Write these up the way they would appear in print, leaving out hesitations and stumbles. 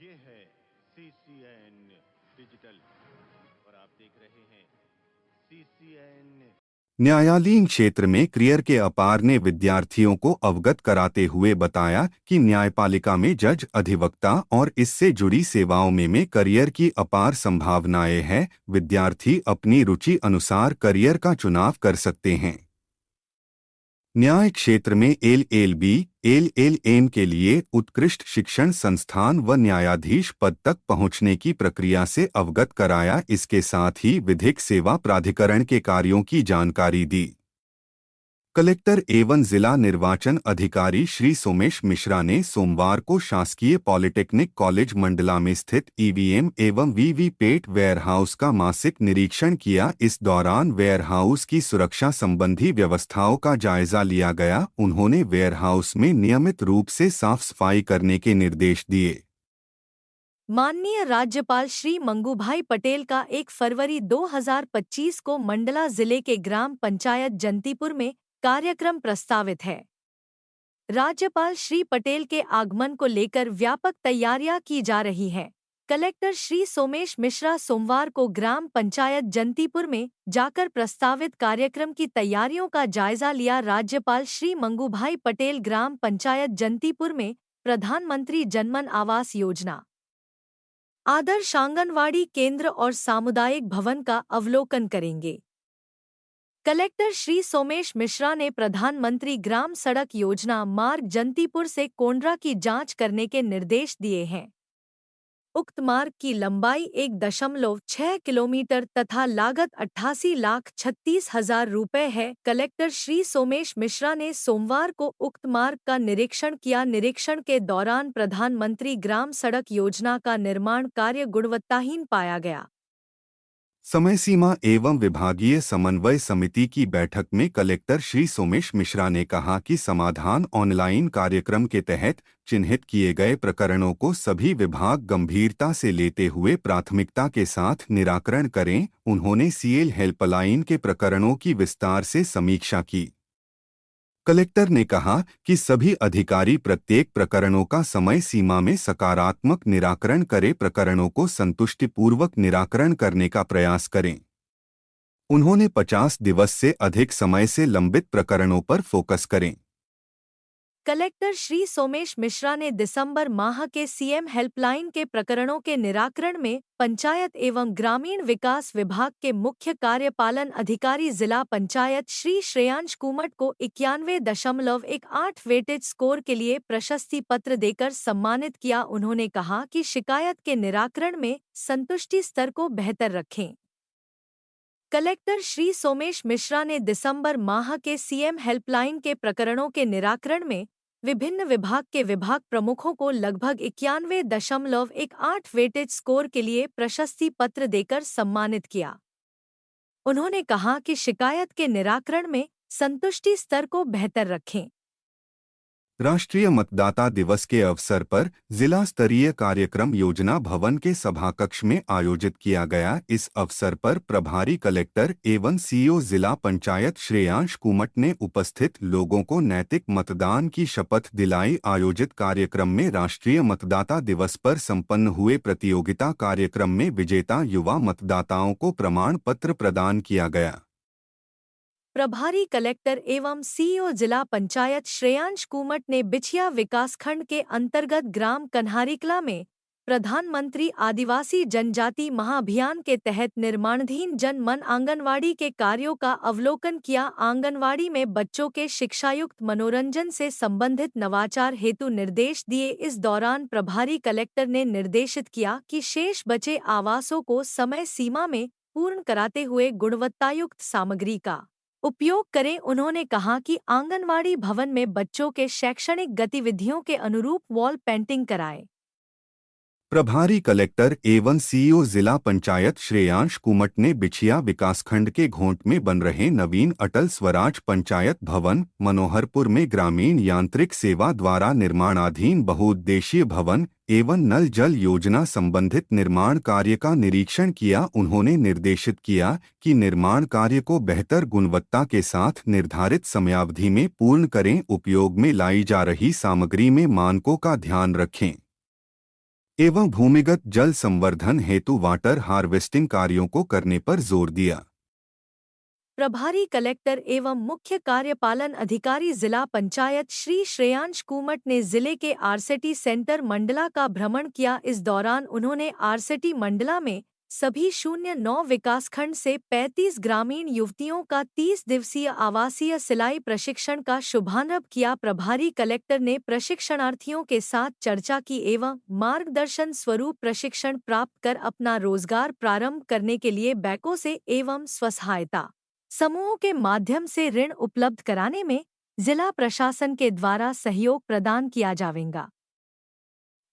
ये है CCN digital और आप देख रहे हैं CCN। न्यायालयीन क्षेत्र में करियर के अपार ने विद्यार्थियों को अवगत कराते हुए बताया कि न्यायपालिका में जज, अधिवक्ता और इससे जुड़ी सेवाओं में करियर की अपार संभावनाएं हैं। विद्यार्थी अपनी रुचि अनुसार करियर का चुनाव कर सकते हैं। न्याय क्षेत्र में LLB, LLM के लिए उत्कृष्ट शिक्षण संस्थान व न्यायाधीश पद तक पहुंचने की प्रक्रिया से अवगत कराया। इसके साथ ही विधिक सेवा प्राधिकरण के कार्यों की जानकारी दी। कलेक्टर एवं जिला निर्वाचन अधिकारी श्री सोमेश मिश्रा ने सोमवार को शासकीय पॉलिटेक्निक कॉलेज मंडला में स्थित EVM एवं वीवीपैट वेयरहाउस का मासिक निरीक्षण किया। इस दौरान वेयरहाउस की सुरक्षा संबंधी व्यवस्थाओं का जायजा लिया गया। उन्होंने वेयरहाउस में नियमित रूप से साफ सफाई करने के निर्देश दिए। माननीय राज्यपाल श्री मंगूभाई पटेल का 1 फरवरी 2025 को मंडला जिले के ग्राम पंचायत जंतीपुर में कार्यक्रम प्रस्तावित है। राज्यपाल श्री पटेल के आगमन को लेकर व्यापक तैयारियां की जा रही हैं। कलेक्टर श्री सोमेश मिश्रा सोमवार को ग्राम पंचायत जंतीपुर में जाकर प्रस्तावित कार्यक्रम की तैयारियों का जायजा लिया। राज्यपाल श्री मंगूभाई पटेल ग्राम पंचायत जंतीपुर में प्रधानमंत्री जनमन आवास योजना, आदर्श आंगनवाड़ी केंद्र और सामुदायिक भवन का अवलोकन करेंगे। कलेक्टर श्री सोमेश मिश्रा ने प्रधानमंत्री ग्राम सड़क योजना मार्ग जंतीपुर से कोंड्रा की जांच करने के निर्देश दिए हैं। उक्त मार्ग की लंबाई 1.6 किलोमीटर तथा लागत 88,36,000 रुपये है। कलेक्टर श्री सोमेश मिश्रा ने सोमवार को उक्त मार्ग का निरीक्षण किया। निरीक्षण के दौरान प्रधानमंत्री ग्राम सड़क योजना का निर्माण कार्य गुणवत्ताहीन पाया गया। समय सीमा एवं विभागीय समन्वय समिति की बैठक में कलेक्टर श्री सोमेश मिश्रा ने कहा कि समाधान ऑनलाइन कार्यक्रम के तहत चिन्हित किए गए प्रकरणों को सभी विभाग गंभीरता से लेते हुए प्राथमिकता के साथ निराकरण करें। उन्होंने CL हेल्पलाइन के प्रकरणों की विस्तार से समीक्षा की। कलेक्टर ने कहा कि सभी अधिकारी प्रत्येक प्रकरणों का समय सीमा में सकारात्मक निराकरण करें, प्रकरणों को संतुष्टिपूर्वक निराकरण करने का प्रयास करें। उन्होंने 50 दिवस से अधिक समय से लंबित प्रकरणों पर फोकस करें। कलेक्टर श्री सोमेश मिश्रा ने दिसंबर माह के CM हेल्पलाइन के प्रकरणों के निराकरण में पंचायत एवं ग्रामीण विकास विभाग के मुख्य कार्यपालन अधिकारी जिला पंचायत श्री श्रेयांश कुमट को 91.18 वेटेज स्कोर के लिए प्रशस्ति पत्र देकर सम्मानित किया। उन्होंने कहा कि शिकायत के निराकरण में संतुष्टि स्तर को बेहतर रखें। कलेक्टर श्री सोमेश मिश्रा ने दिसंबर माह के CM हेल्पलाइन के प्रकरणों के निराकरण में विभिन्न विभाग के विभाग प्रमुखों को लगभग 91.18 वेटेज स्कोर के लिए प्रशस्ति पत्र देकर सम्मानित किया। उन्होंने कहा कि शिकायत के निराकरण में संतुष्टि स्तर को बेहतर रखें। राष्ट्रीय मतदाता दिवस के अवसर पर जिला स्तरीय कार्यक्रम योजना भवन के सभाकक्ष में आयोजित किया गया। इस अवसर पर प्रभारी कलेक्टर एवं CO जिला पंचायत श्रेयांश कुमट ने उपस्थित लोगों को नैतिक मतदान की शपथ दिलाई। आयोजित कार्यक्रम में राष्ट्रीय मतदाता दिवस पर संपन्न हुए प्रतियोगिता कार्यक्रम में विजेता युवा मतदाताओं को प्रमाण पत्र प्रदान किया गया। प्रभारी कलेक्टर एवं CEO जिला पंचायत श्रेयांश कुमट ने बिछिया विकासखंड के अंतर्गत ग्राम कन्हारीकला में प्रधानमंत्री आदिवासी जनजाति महाअभियान के तहत निर्माणाधीन जन मन आंगनवाड़ी के कार्यों का अवलोकन किया। आंगनवाड़ी में बच्चों के शिक्षायुक्त मनोरंजन से संबंधित नवाचार हेतु निर्देश दिए। इस दौरान प्रभारी कलेक्टर ने निर्देशित किया कि शेष बचे आवासों को समय सीमा में पूर्ण कराते हुए गुणवत्तायुक्त सामग्री का उपयोग करें। उन्होंने कहा कि आंगनवाड़ी भवन में बच्चों के शैक्षणिक गतिविधियों के अनुरूप वॉल पेंटिंग कराएं। प्रभारी कलेक्टर एवं CEO जिला पंचायत श्रेयांश कुमट ने बिछिया विकासखंड के घोंट में बन रहे नवीन अटल स्वराज पंचायत भवन, मनोहरपुर में ग्रामीण यांत्रिक सेवा द्वारा निर्माणाधीन बहुउद्देशीय भवन एवं नल जल योजना संबंधित निर्माण कार्य का निरीक्षण किया। उन्होंने निर्देशित किया कि निर्माण कार्य को बेहतर गुणवत्ता के साथ निर्धारित समयावधि में पूर्ण करें। उपयोग में लाई जा रही सामग्री में मानकों का ध्यान रखें। एवं भूमिगत जल संवर्धन हेतु वाटर हार्वेस्टिंग कार्यों को करने पर जोर दिया। प्रभारी कलेक्टर एवं मुख्य कार्यपालन अधिकारी जिला पंचायत श्री श्रेयांश कुमट ने जिले के आरसीटी सेंटर मंडला का भ्रमण किया। इस दौरान उन्होंने आरसीटी मंडला में सभी 09 विकासखंड से 35 ग्रामीण युवतियों का 30 दिवसीय आवासीय सिलाई प्रशिक्षण का शुभारंभ किया। प्रभारी कलेक्टर ने प्रशिक्षणार्थियों के साथ चर्चा की एवं मार्गदर्शन स्वरूप प्रशिक्षण प्राप्त कर अपना रोजगार प्रारंभ करने के लिए बैंकों से एवं स्वसहायता समूहों के माध्यम से ऋण उपलब्ध कराने में जिला प्रशासन के द्वारा सहयोग प्रदान किया जाएगा।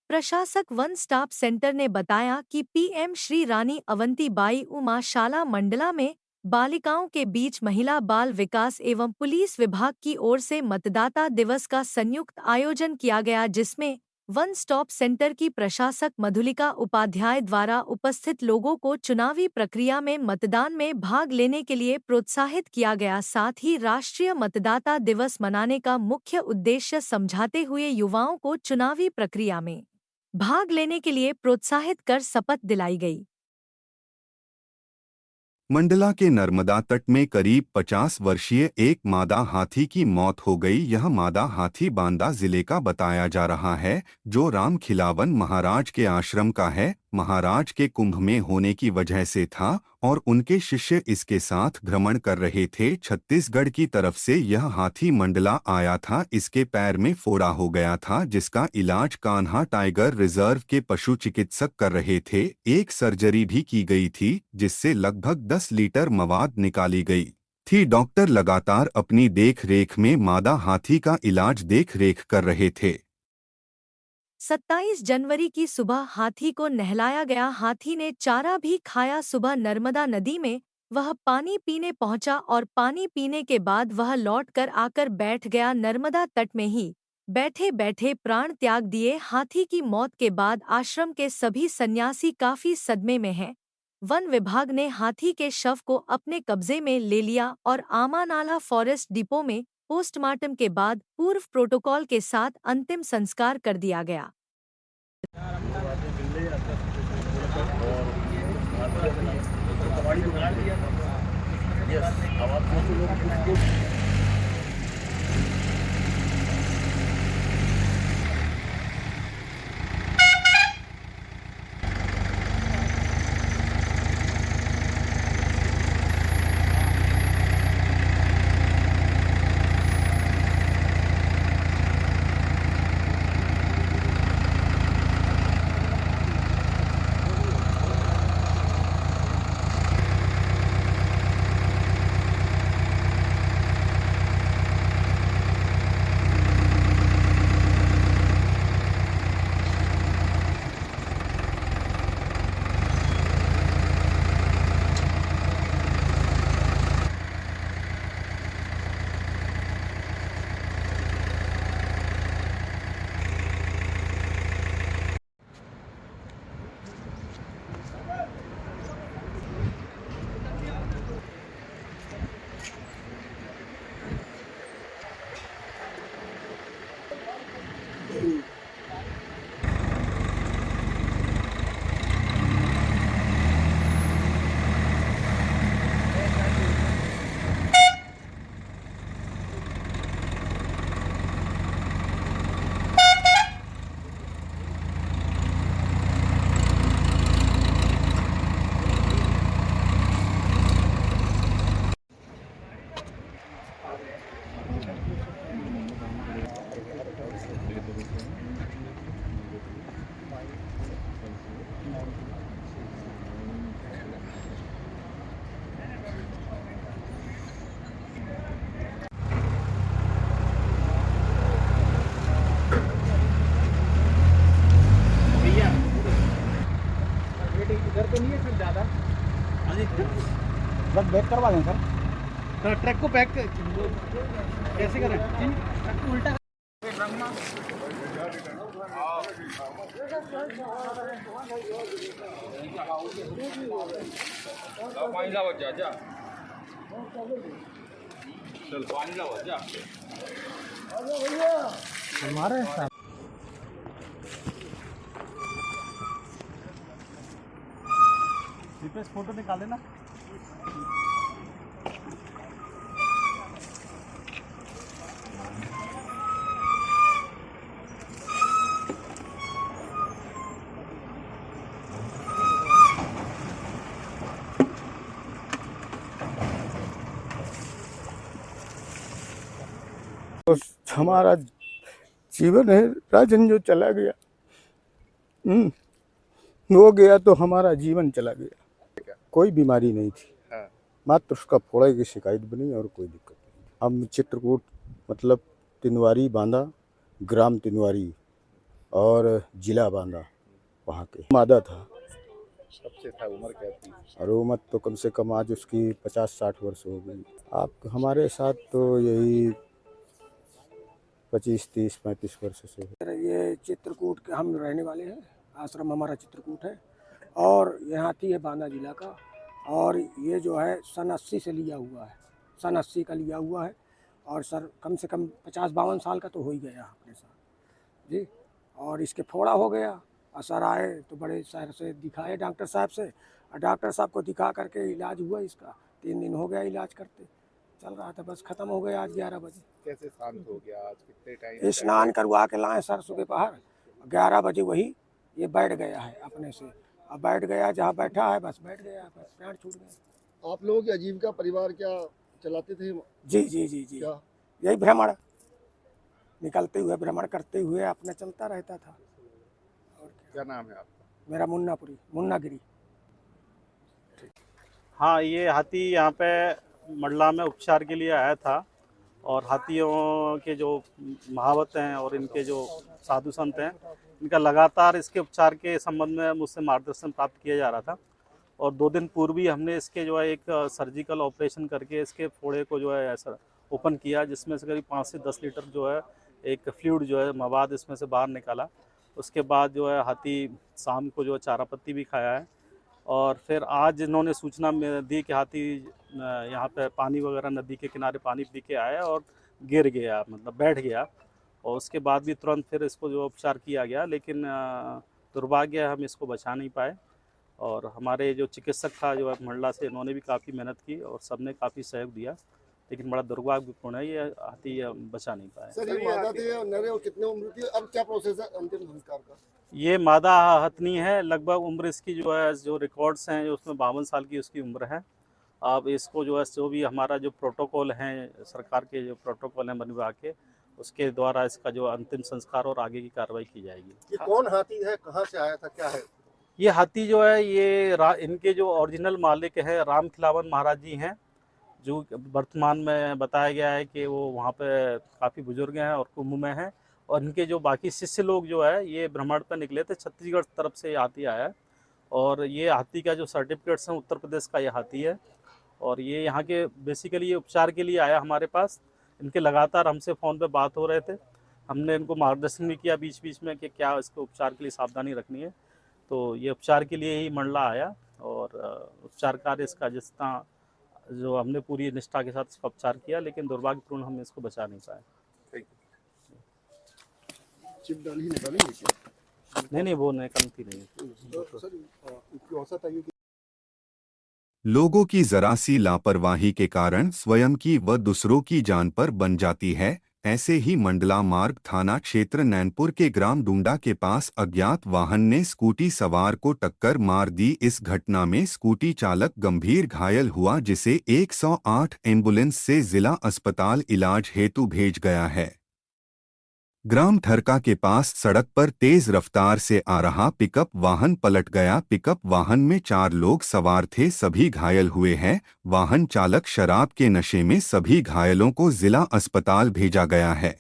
प्रशासक वन स्टॉप सेंटर ने बताया कि पीएम श्री रानी अवंतीबाई उमा शाला मंडला में बालिकाओं के बीच महिला बाल विकास एवं पुलिस विभाग की ओर से मतदाता दिवस का संयुक्त आयोजन किया गया, जिसमें वन स्टॉप सेंटर की प्रशासक मधुलिका उपाध्याय द्वारा उपस्थित लोगों को चुनावी प्रक्रिया में मतदान में भाग लेने के लिए प्रोत्साहित किया गया। साथ ही राष्ट्रीय मतदाता दिवस मनाने का मुख्य उद्देश्य समझाते हुए युवाओं को चुनावी प्रक्रिया में भाग लेने के लिए प्रोत्साहित कर शपथ दिलाई गई। मंडला के नर्मदा तट में करीब 50 वर्षीय एक मादा हाथी की मौत हो गई। यह मादा हाथी बांदा जिले का बताया जा रहा है, जो राम खिलावन महाराज के आश्रम का है। महाराज के कुंभ में होने की वजह से था और उनके शिष्य इसके साथ भ्रमण कर रहे थे। छत्तीसगढ़ की तरफ से यह हाथी मंडला आया था। इसके पैर में फोड़ा हो गया था, जिसका इलाज कान्हा टाइगर रिजर्व के पशु चिकित्सक कर रहे थे। एक सर्जरी भी की गई थी, जिससे लगभग 10 लीटर मवाद निकाली गई थी। डॉक्टर लगातार अपनी देख रेख में मादा हाथी का इलाज देख रेख कर रहे थे। 27 जनवरी की सुबह हाथी को नहलाया गया। हाथी ने चारा भी खाया। सुबह नर्मदा नदी में वह पानी पीने पहुंचा और पानी पीने के बाद वह लौटकर आकर बैठ गया। नर्मदा तट में ही बैठे बैठे प्राण त्याग दिए। हाथी की मौत के बाद आश्रम के सभी सन्यासी काफी सदमे में हैं। वन विभाग ने हाथी के शव को अपने कब्जे में ले लिया और आमानाला फॉरेस्ट डिपो में पोस्टमार्टम के बाद पूर्व प्रोटोकॉल के साथ अंतिम संस्कार कर दिया गया। बस बैक करवा दें सर। ट्रक को पैक कैसे करें? ट्रक को उल्टा पानी लाओ जा जा चल पानी लाओ जा हमारे साथ पे फोटो निकाले ना। हमारा जीवन है राजन जो चला गया, वो गया तो हमारा जीवन चला गया। कोई बीमारी नहीं थी, मात्र उसका फोड़े की शिकायत बनी और कोई दिक्कत नहीं। हम चित्रकूट मतलब तिनवारी बांदा, ग्राम तिनवारी और जिला बांदा वहाँ के मादा था। सबसे था, उम्र क्या थी? और उम्र तो कम से कम आज उसकी 50-60 वर्ष हो गई। आप हमारे साथ तो यही 25, 30, 35 वर्ष से। ये चित्रकूट के हम रहने वाले हैं, आश्रम हमारा चित्रकूट है और यहाँ थी है बांदा जिला का। और ये जो है सन 80 से लिया हुआ है, सन 80 का लिया हुआ है। और सर कम से कम 50-52 साल का तो हो ही गया अपने साथ जी। और इसके फोड़ा हो गया और सर आए तो बड़े शहर से दिखाए डॉक्टर साहब से, और डॉक्टर साहब को दिखा करके इलाज हुआ इसका। 3 दिन हो गया इलाज करते, चल रहा था, बस ख़त्म हो गया आज 11 बजे। कैसे शांत हो गया? आज कितने टाइम स्नान करवा के लाए सर सुबह पहर 11 बजे, वही ये बैठ गया है अपने से। अब बैठ गया, जहाँ बैठा है बस बैठ गया, बस प्राण छूट गए। आप लोग आजीविका परिवार क्या चलाते थे? जी जी जी जी, क्या? यही भ्रमण, निकलते हुए भ्रमण करते हुए अपना चलता रहता था। और क्या नाम है आपका? मेरा मुन्नापुरी, मुन्नागिरी। हाँ, ये हाथी यहाँ पे मंडला में उपचार के लिए आया था और हाथियों के जो महावत हैं और इनके जो साधु संत हैं, इनका लगातार इसके उपचार के संबंध में मुझसे मार्गदर्शन प्राप्त किया जा रहा था। और 2 दिन पूर्व ही हमने इसके जो है एक सर्जिकल ऑपरेशन करके इसके फोड़े को जो है ऐसा ओपन किया, जिसमें से करीब 5 से 10 लीटर जो है एक फ्लूइड जो है मवाद इसमें से बाहर निकाला। उसके बाद जो है हाथी शाम को जो है चारा पत्ती भी खाया है। और फिर आज इन्होंने सूचना में दी कि हाथी यहाँ पे पानी वगैरह नदी के किनारे पानी पी के आया और गिर गया, मतलब बैठ गया। और उसके बाद भी तुरंत फिर इसको जो उपचार किया गया, लेकिन दुर्भाग्य है हम इसको बचा नहीं पाए। और हमारे जो चिकित्सक था जो है मंडला से, इन्होंने भी काफ़ी मेहनत की और सबने काफ़ी सहयोग दिया, लेकिन बड़ा दुर्भाग्यपूर्ण है ये हाथी बचा नहीं पाए। सर ये मादा थे और नरे, और कितने उम्र थी? अब क्या प्रोसेस है अंतिम संस्कार का? ये मादा हथनी है, लगभग उम्र इसकी जो है जो रिकॉर्ड्स हैं उसमें 52 साल की उसकी उम्र है। अब इसको जो है जो भी हमारा जो प्रोटोकॉल हैं, सरकार के जो प्रोटोकॉल हैं वन विभाग के, उसके द्वारा इसका जो अंतिम संस्कार और आगे की कार्रवाई की जाएगी। ये कौन हाथी है, कहाँ से आया था, क्या है? ये हाथी जो है ये इनके जो ओरिजिनल मालिक है राम खिलावन महाराज जी हैं, जो वर्तमान में बताया गया है कि वो वहाँ पे काफ़ी बुजुर्ग हैं और कुंभ में हैं। और इनके जो बाकी शिष्य लोग जो है ये भ्रमण पर निकले थे, छत्तीसगढ़ तरफ से हाथी आया है। और ये हाथी का जो सर्टिफिकेट्स हैं, उत्तर प्रदेश का ये हाथी है और ये यहाँ के बेसिकली ये उपचार के लिए आया हमारे पास। इनके लगातार हमसे फ़ोन पे बात हो रहे थे, हमने इनको मार्गदर्शन भी किया बीच बीच में कि क्या इसको उपचार के लिए सावधानी रखनी है। तो ये उपचार के लिए ही मंडला आया और उपचार कार्य इसका जिस तरह जो हमने पूरी निष्ठा के साथ इसका उपचार किया, लेकिन दुर्भाग्यपूर्ण हम इसको बचा नहीं पाए। चिप डाली ही निकालेंगे क्या? नहीं, वो निकलती नहीं है। तो सर इसकी औसत आयु लोगों की जरा सी लापरवाही के कारण स्वयं की व दूसरों की जान पर बन जाती है। ऐसे ही मंडला मार्ग थाना क्षेत्र नैनपुर के ग्राम डूंडा के पास अज्ञात वाहन ने स्कूटी सवार को टक्कर मार दी। इस घटना में स्कूटी चालक गंभीर घायल हुआ, जिसे 108 एम्बुलेंस से जिला अस्पताल इलाज हेतु भेज गया है। ग्राम ठरका के पास सड़क पर तेज रफ्तार से आ रहा पिकअप वाहन पलट गया। पिकअप वाहन में 4 लोग सवार थे, सभी घायल हुए हैं। वाहन चालक शराब के नशे में, सभी घायलों को जिला अस्पताल भेजा गया है।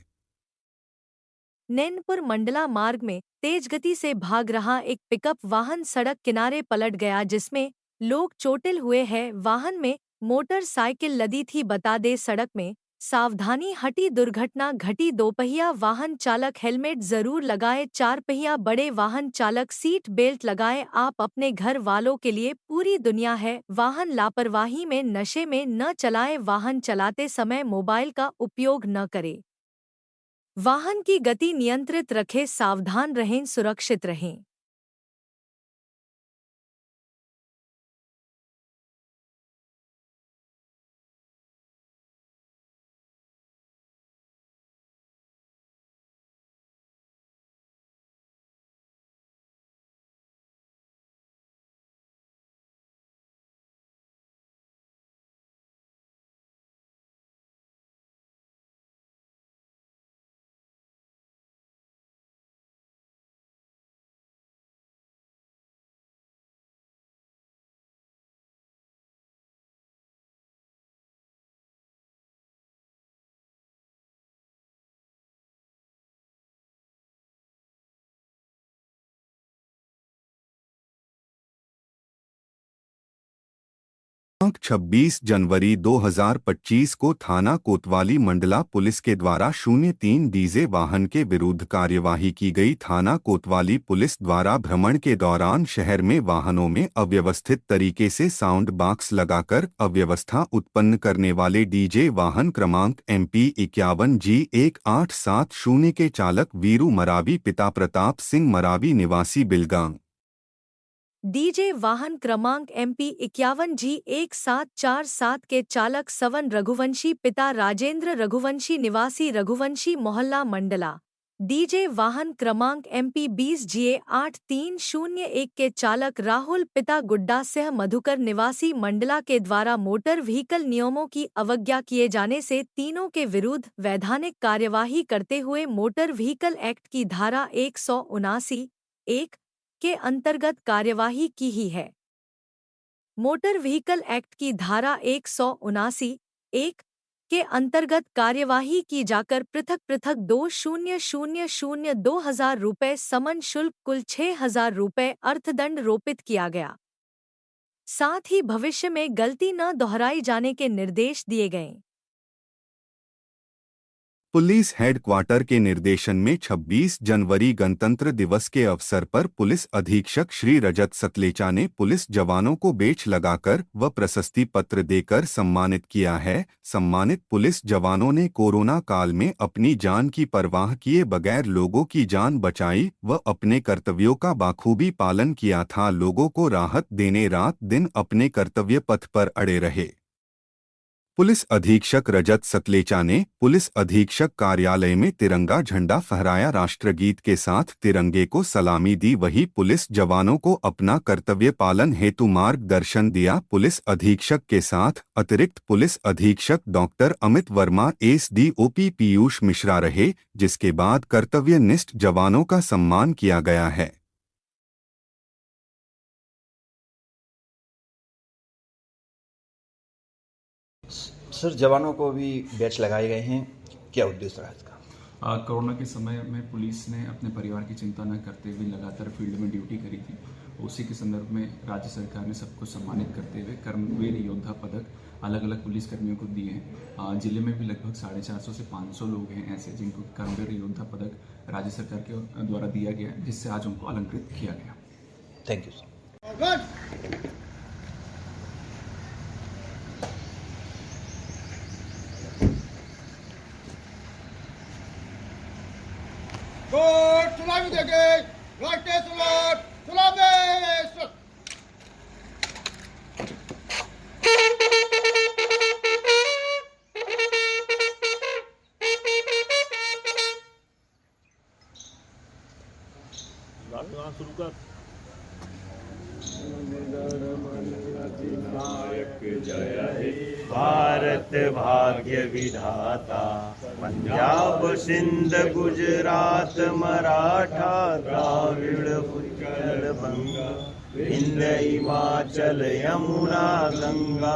नैनपुर मंडला मार्ग में तेज गति से भाग रहा एक पिकअप वाहन सड़क किनारे पलट गया, जिसमें लोग चोटिल हुए हैं। वाहन में मोटरसाइकिल लदी थी। बता दे सड़क में सावधानी हटी दुर्घटना घटी। 2 पहिया वाहन चालक हेलमेट जरूर लगाए। 4 पहिया बड़े वाहन चालक सीट बेल्ट लगाए। आप अपने घर वालों के लिए पूरी दुनिया है। वाहन लापरवाही में, नशे में न चलाएं। वाहन चलाते समय मोबाइल का उपयोग न करें। वाहन की गति नियंत्रित रखें। सावधान रहें, सुरक्षित रहें। दिनांक 26 जनवरी 2025 को थाना कोतवाली मंडला पुलिस के द्वारा 03 डीजे वाहन के विरुद्ध कार्यवाही की गई। थाना कोतवाली पुलिस द्वारा भ्रमण के दौरान शहर में वाहनों में अव्यवस्थित तरीके से साउंड बॉक्स लगाकर अव्यवस्था उत्पन्न करने वाले डीजे वाहन क्रमांक MP 51G1870 के चालक वीरू मरावी पिता प्रताप सिंह मरावी निवासी बिलगांव, डीजे वाहन क्रमांक MP 51G1747 के चालक सवन रघुवंशी पिता राजेंद्र रघुवंशी निवासी रघुवंशी मोहल्ला मंडला, डीजे वाहन क्रमांक MP 20GA8301 के चालक राहुल पिता गुड्डा सिंह मधुकर निवासी मंडला के द्वारा मोटर व्हीकल नियमों की अवज्ञा किए जाने से तीनों के विरुद्ध वैधानिक कार्यवाही करते हुए मोटर व्हीकल एक्ट की धारा 179(1) के अंतर्गत कार्यवाही की ही है। मोटर व्हीकल एक्ट की धारा 179(1) के अंतर्गत कार्यवाही की जाकर पृथक पृथक 2000 रुपये समन शुल्क कुल 6000 रुपये अर्थदंड रोपित किया गया। साथ ही भविष्य में गलती न दोहराई जाने के निर्देश दिए गए। पुलिस हेडक्वार्टर के निर्देशन में 26 जनवरी गणतंत्र दिवस के अवसर पर पुलिस अधीक्षक श्री रजत सतलेचा ने पुलिस जवानों को बेच लगाकर व प्रशस्ति पत्र देकर सम्मानित किया है। सम्मानित पुलिस जवानों ने कोरोना काल में अपनी जान की परवाह किए बगैर लोगों की जान बचाई व अपने कर्तव्यों का बाखूबी पालन किया था। लोगों को राहत देने रात दिन अपने कर्तव्य पथ पर अड़े रहे। पुलिस अधीक्षक रजत सतलेचा ने पुलिस अधीक्षक कार्यालय में तिरंगा झंडा फहराया, राष्ट्रगीत के साथ तिरंगे को सलामी दी, वही पुलिस जवानों को अपना कर्तव्य पालन हेतु मार्गदर्शन दिया। पुलिस अधीक्षक के साथ अतिरिक्त पुलिस अधीक्षक डॉक्टर अमित वर्मा, SDOP पीयूष मिश्रा रहे, जिसके बाद कर्तव्यनिष्ठ जवानों का सम्मान किया गया है। सर, जवानों को भी बैच लगाए गए हैं, क्या उद्देश्य रहा इसका? कोरोना के समय में पुलिस ने अपने परिवार की चिंता न करते हुए लगातार फील्ड में ड्यूटी करी थी। उसी के संदर्भ में राज्य सरकार ने सबको सम्मानित करते हुए कर्मवीर योद्धा पदक अलग अलग पुलिस कर्मियों को दिए हैं। जिले में भी लगभग 450 से 500 लोग हैं ऐसे जिनको कर्मवीर योद्धा पदक राज्य सरकार के द्वारा दिया गया, जिससे आज उनको अलंकृत किया गया। Thank you sir. सलामी देंगे, राष्ट्रीय सलामी। शुरू कर। जय हे भारत भाग्य विधाता, पंजाब सिंध गुजरात मराठा द्राविड़ उत्कल बंगा, विंध्य हिमाचल यमुना गंगा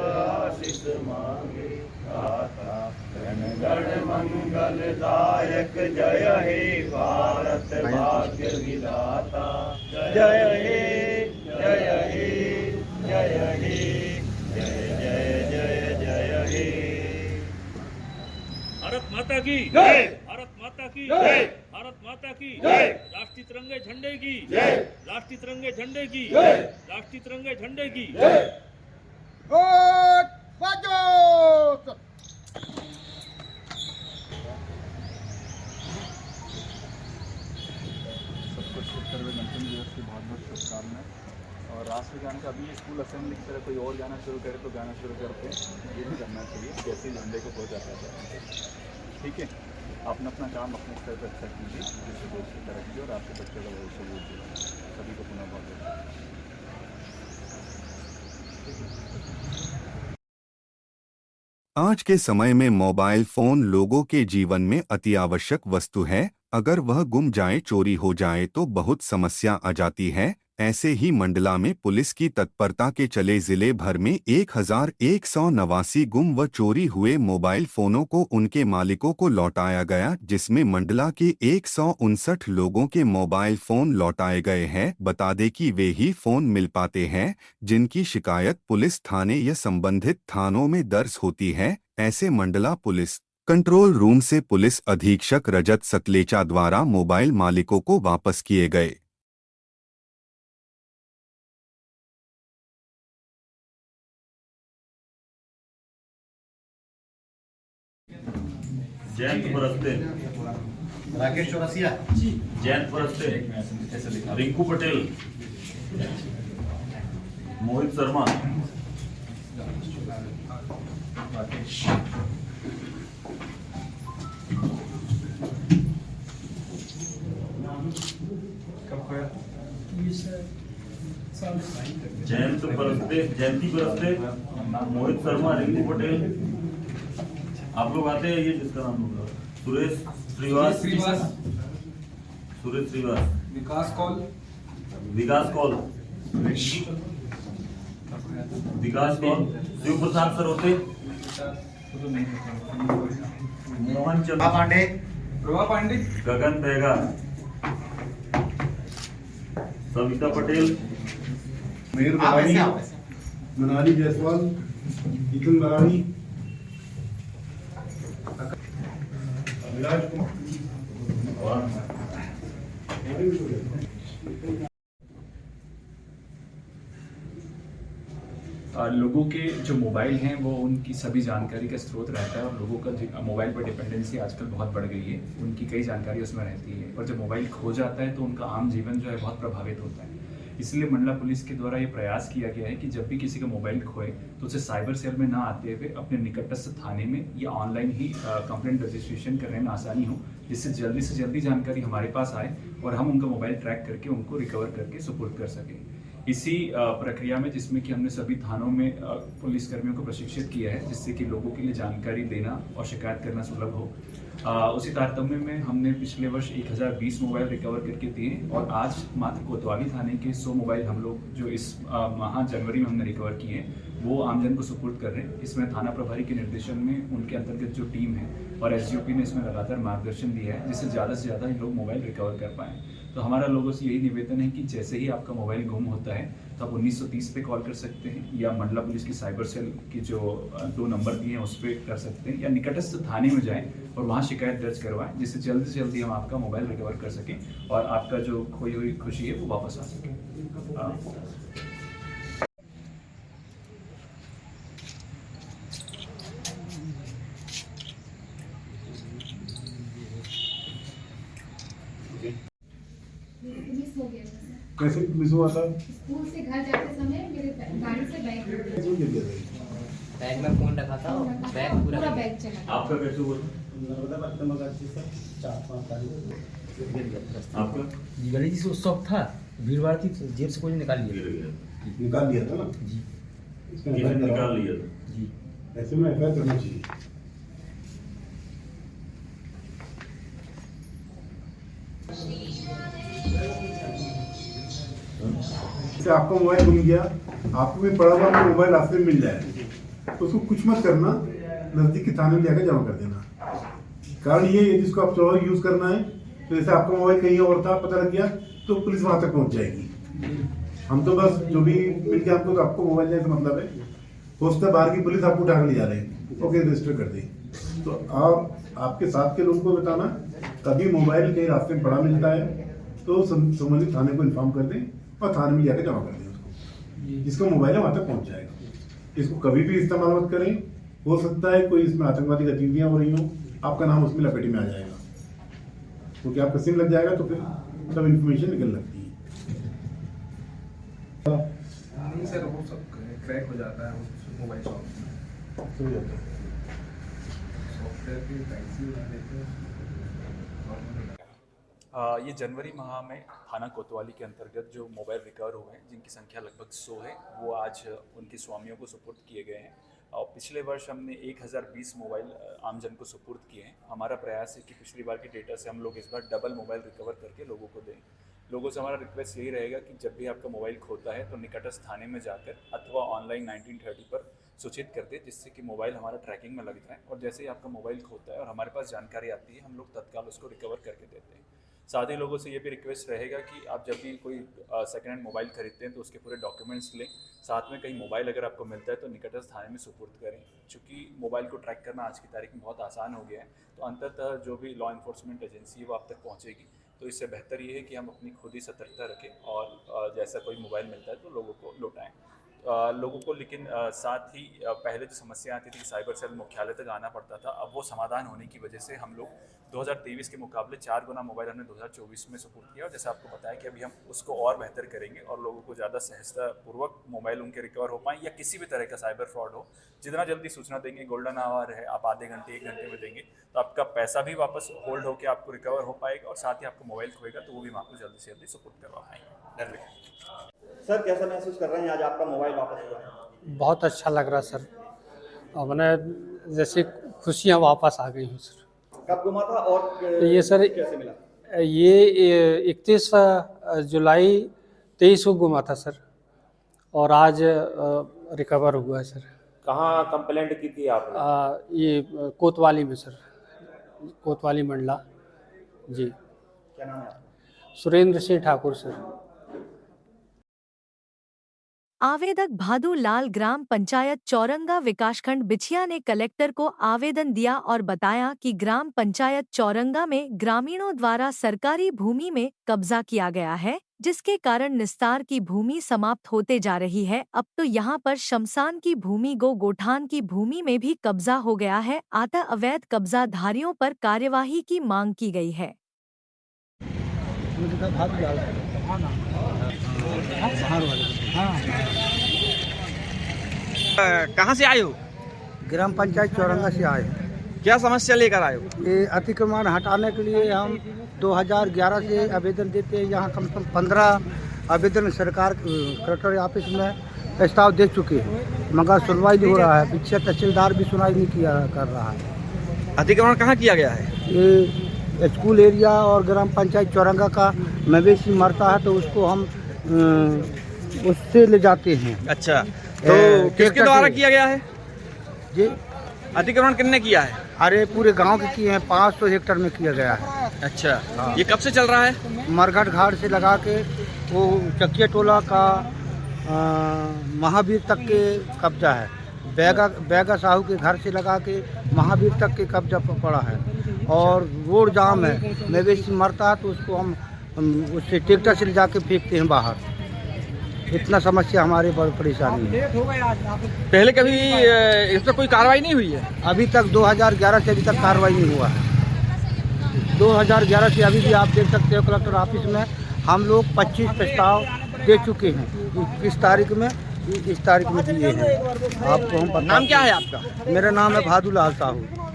आशीष मांगे गाता, गण मंगलदायक जय हे भारत भाग्य विधाता। जय हे जय हे जय हे जय जय जय जय हे। भारत माता की जय, भारत माता की जय, भारत माता की जय। राष्ट्रीय तिरंगे झंडे की जय, राष्ट्रीय तिरंगे झंडे की जय, राष्ट्रीय तिरंगे झंडे की जय। सबको गणतंत्र दिवस की बहुत बहुत शुभकामनाएं। और राष्ट्रगान का अभी स्कूल असेंबली की तरह कोई और गाना शुरू करे तो गाना शुरू करते हैं, ये भी करना चाहिए, जैसे ही झंडे को पहुँचाता है। ठीक है, अपना अपना काम अपने स्तर पर अच्छा कीजिए, जिससे देश की तरक्की और आपके बच्चों का भविष्य भी उज्जवल हो। सभी को पुनः बहुत बहुत आज के समय में मोबाइल फोन लोगों के जीवन में अति आवश्यक वस्तु है। अगर वह गुम जाए, चोरी हो जाए तो बहुत समस्या आ जाती है। ऐसे ही मंडला में पुलिस की तत्परता के चले जिले भर में 1189 गुम व चोरी हुए मोबाइल फोनों को उनके मालिकों को लौटाया गया, जिसमें मंडला के 159 लोगों के मोबाइल फोन लौटाए गए हैं। बता दें कि वे ही फोन मिल पाते हैं जिनकी शिकायत पुलिस थाने या संबंधित थानों में दर्ज होती है। ऐसे मंडला पुलिस कंट्रोल रूम से पुलिस अधीक्षक रजत सकलेचा द्वारा मोबाइल मालिकों को वापस किए गए। जयंत परस्ते, राकेश चौरसिया जी, जयंत परस्ते, रिंकू पटेल, मोहित शर्मा, जयंती परस्ते, मोहित शर्मा, रिंकू पटेल। आप लोग आते हैं, ये जिसका नाम होगा सुरेश श्रीवास, विकास कौल, शिव प्रसाद सर होते, मोहन चंद्र पांडे, गगन बेगा, सविता पटेल, मनाली जायसवाल, नितिन बरानी, लोगों के जो मोबाइल हैं वो उनकी सभी जानकारी का स्रोत रहता है और लोगों का मोबाइल पर डिपेंडेंसी आजकल बहुत बढ़ गई है। उनकी कई जानकारी उसमें रहती है और जब मोबाइल खो जाता है तो उनका आम जीवन जो है बहुत प्रभावित होता है। इसलिए मंडला पुलिस के द्वारा ये प्रयास किया गया है कि जब भी किसी का मोबाइल खोए तो उसे साइबर सेल में ना आते हुए अपने निकटस्थ थाने में या ऑनलाइन ही कंप्लेंट रजिस्ट्रेशन करने में आसानी हो, जिससे जल्दी से जल्दी जानकारी हमारे पास आए और हम उनका मोबाइल ट्रैक करके उनको रिकवर करके सुपुर्द कर सकें। इसी प्रक्रिया में जिसमें कि हमने सभी थानों में पुलिसकर्मियों को प्रशिक्षित किया है, जिससे कि लोगों के लिए जानकारी देना और शिकायत करना सुलभ हो। उसी तारतम्य में हमने पिछले वर्ष 1020 मोबाइल रिकवर करके दिए और आज मात्र कोतवाली थाने के 100 मोबाइल हम लोग जो इस माह जनवरी में हमने रिकवर किए वो आमजन को सुपुर्द कर रहे हैं। इसमें थाना प्रभारी के निर्देशन में उनके अंतर्गत जो टीम है और एसडीओपी ने इसमें लगातार मार्गदर्शन दिया है, जिससे ज़्यादा से ज़्यादा लोग मोबाइल रिकवर कर पाएँ। तो हमारा लोगों से यही निवेदन है कि जैसे ही आपका मोबाइल गुम होता है तो आप 1930 पे कॉल कर सकते हैं या मंडला पुलिस की साइबर सेल की जो 2 नंबर दिए हैं उस पर कर सकते हैं या निकटस्थ थाने में जाएं और वहां शिकायत दर्ज करवाएं, जिससे जल्दी से जल्दी हम आपका मोबाइल रिकवर कर सकें और आपका जो खोई हुई खुशी है वो वापस आ सके। मिस हो गया था। कैसे मिस हुआ था? स्कूल से घर जाते समय मेरे गाड़ी से बैग में फोन रखा था, बैग पूरा बैग चला। आपका कैसे हुआ? आपका गणेश जी से उत्सव था, भीड़ भाड़ थी, जेब से कोई निकाल लिया था ना जी, निकाल लिया था जी। ऐसे में एफआईआर करना चाहिए। आपका मोबाइल गुम गया, आपको भी पड़ा हुआ मोबाइल रास्ते में मिल जाए तो उसको कुछ मत करना, नजदीकी थाने में जाकर जमा कर देना। कारण ये जिसको आप चाहो यूज करना है, तो जैसे आपका मोबाइल कहीं और था, पता लग गया तो पुलिस वहां तक पहुंच जाएगी। हम तो बस जो भी मिल गया हमको, तो आपको मोबाइल जाए मतलब है, हो सकता है बाहर की पुलिस आपको उठा कर ले जा रही है, ओके रजिस्टर कर दी। तो आप आपके साथ के लोगों को बताना, कभी मोबाइल कहीं रास्ते में पड़ा मिलता है तो संबंधित थाने को इन्फॉर्म कर दें और थाने में जाकर जमा कर दें उसको, जिसका मोबाइल है वहां तक पहुंच जाएगा। इसको कभी भी इस्तेमाल मत करें, हो सकता है कोई इसमें आतंकवादी गतिविधियां हो रही हो, आपका नाम उसमें लपेटे में आ जाएगा, क्योंकि आपका सिम लग जाएगा तो फिर सब इन्फॉर्मेशन निकल लगती है। नहीं सर, वो सब क्रैक हो जाता है मोबाइल शॉप में, सॉफ्टवेयर की पैसे लगा देते हैं। ये जनवरी माह में थाना कोतवाली के अंतर्गत जो मोबाइल रिकवर हुए हैं, जिनकी संख्या लगभग 100 है, वो आज उनके स्वामियों को सुपुर्द किए गए हैं। और पिछले वर्ष हमने 1020 मोबाइल आमजन को सुपुर्द किए हैं। हमारा प्रयास है कि पिछली बार के डेटा से हम लोग इस बार डबल मोबाइल रिकवर करके लोगों को दें। लोगों से हमारा रिक्वेस्ट यही रहेगा कि जब भी आपका मोबाइल खोता है तो निकटस्थ थाने में जाकर अथवा ऑनलाइन 1930 पर सूचित कर दे, जिससे कि मोबाइल हमारा ट्रैकिंग में लग जाए और जैसे ही आपका मोबाइल खोता है और हमारे पास जानकारी आती है हम लोग तत्काल उसको रिकवर करके देते हैं। साथ ही लोगों से ये भी रिक्वेस्ट रहेगा कि आप जब भी कोई सेकेंड हैंड मोबाइल खरीदते हैं तो उसके पूरे डॉक्यूमेंट्स लें, साथ में कहीं मोबाइल अगर आपको मिलता है तो निकटस्थ थाने में सुपुर्द करें। चूँकि मोबाइल को ट्रैक करना आज की तारीख में बहुत आसान हो गया है, तो अंततः जो भी लॉ इन्फोर्समेंट एजेंसी है वो आप तक पहुँचेगी। तो इससे बेहतर ये है कि हम अपनी खुद ही सतर्कता रखें और जैसा कोई मोबाइल मिलता है तो लोगों को लौटाएं लोगों को। लेकिन साथ ही पहले जो समस्या आती थी कि साइबर सेल मुख्यालय तक आना पड़ता था, अब वो समाधान होने की वजह से हम लोग 2023 के मुकाबले 4 गुना मोबाइल हमने 2024 में सुपुर्द किया। और जैसे आपको बताया कि अभी हम उसको और बेहतर करेंगे और लोगों को ज़्यादा सहजतापूर्वक मोबाइल उनके रिकवर हो पाएँ या किसी भी तरह का साइबर फ्रॉड हो, जितना जल्दी सूचना देंगे, गोल्डन आवर है, आप आधे घंटे 1 घंटे में देंगे तो आपका पैसा भी वापस होल्ड होकर आपको रिकवर हो पाएगा और साथ ही आपका मोबाइल खोएगा तो वो भी हम आपको जल्दी से जल्दी सुपुर्द करवा पाएंगे। सर कैसा महसूस कर रहे हैं आज आपका मोबाइल वापस हुआ है? बहुत अच्छा लग रहा सर, और मैंने जैसे खुशियाँ वापस आ गई हूँ सर। कब गुमा था और ये सर कैसे मिला? ये 31 जुलाई 23 को गुमा था सर और आज रिकवर हुआ है सर। कहाँ कंप्लेंट की थी आपने? ये कोतवाली में सर, कोतवाली मंडला जी। क्या नाम है आपका? सुरेंद्र सिंह ठाकुर सर। आवेदक भादु लाल ग्राम पंचायत चौरंगा विकासखंड बिछिया ने कलेक्टर को आवेदन दिया और बताया कि ग्राम पंचायत चौरंगा में ग्रामीणों द्वारा सरकारी भूमि में कब्जा किया गया है, जिसके कारण निस्तार की भूमि समाप्त होते जा रही है। अब तो यहां पर शमशान की भूमि गोठान की भूमि में भी कब्जा हो गया है। अतः अवैध कब्जाधारियों पर कार्यवाही की मांग की गई है। कहाँ से आए हो? ग्राम पंचायत चौरंगा से आए। क्या समस्या लेकर आए हो? ये अतिक्रमण हटाने के लिए हम 2011 से आवेदन देते हैं। यहाँ कम से कम 15 आवेदन सरकार कलेक्टर ऑफिस में प्रस्ताव दे चुके हैं, मगर सुनवाई नहीं हो रहा है। पीछे तहसीलदार भी सुनवाई नहीं कर रहा है। अतिक्रमण कहाँ किया गया है? ये स्कूल एरिया और ग्राम पंचायत चौरंगा का मवेशी मरता है तो उसको हम उससे ले जाते हैं। अच्छा, तो किसके द्वारा किया गया है जी? अतिक्रमण किसने किया है? अरे पूरे गांव के किए हैं, 500 हेक्टेयर में किया गया है। अच्छा, ये कब से चल रहा है? मरघट घाट से लगा के वो चकिया टोला का महावीर तक के कब्जा है। बैगा साहू के घर से लगा के महावीर तक के कब्जा पड़ा है और रोड जाम है। मवेशी मरता है तो उसको हम उससे ट्रैक्टर से ले जाके फेंकते हैं बाहर। इतना समस्या हमारे बड़ी परेशानी है। पहले कभी इस पर कोई कार्रवाई नहीं हुई है? अभी तक 2011 से अभी तक कार्रवाई नहीं हुआ है। 2011 से अभी भी आप देख सकते हो कलेक्टर ऑफिस में हम लोग 25 प्रस्ताव दे चुके हैं। इस तारीख में दिए हैं। आपको हम नाम क्या है आपका? मेरा नाम है भादु लाल साहू।